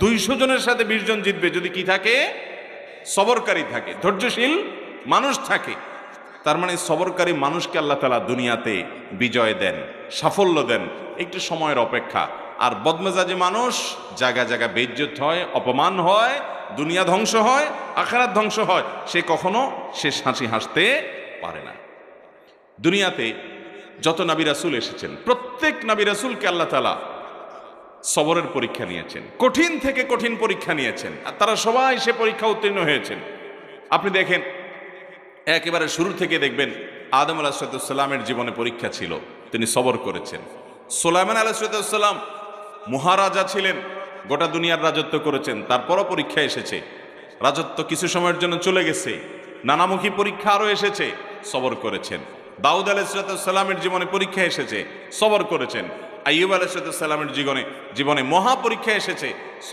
200 জনের সাথে 20 জন জিতবে যদি কি থাকে, সবরকারী থাকে, ধৈর্যশীল মানুষ থাকে। তার মানে সবরকারী মানুষকে আল্লাহ তাআলা দুনিয়াতে বিজয় দেন, সাফল্য দেন, একটু সময়ের অপেক্ষা। আর বদমেজাজি মানুষ জায়গা জায়গা বেইজ্জত হয়, অপমান হয়, দুনিয়া ধ্বংস হয়, আখিরাত ধ্বংস হয়, সে কখনো শেষ হাসি হাসতে পারে না। দুনিয়াতে যত নবী রাসূল এসেছেন, প্রত্যেক নবী রাসূলকে আল্লাহ তাআলা সবরের পরীক্ষা নিয়েছেন, কঠিন থেকে কঠিন পরীক্ষা নিয়েছেন, আর তারা সবাই সে পরীক্ষা উত্তীর্ণ হয়েছেন। আপনি দেখেন, একেবারে শুরু থেকে দেখবেন আদম আলাইহিসসালামের জীবনে পরীক্ষা ছিল, তিনি সবর করেছেন। সুলাইমান আলাইহিসসালাম মহারাজা ছিলেন, গোটা দুনিয়ার রাজত্ব করেছেন, তারপরও পরীক্ষা এসেছে। রাজত্ব কিছু সময়ের জন্য চলে গেছে, নানামুখী পরীক্ষা আরও এসেছে, সবর করেছেন। দাউদ আলাইহিসসালামের জীবনে পরীক্ষা এসেছে, সবর করেছেন। আইয়ুব আলাইহিসসালামের জীবনে মহা পরীক্ষা এসেছে,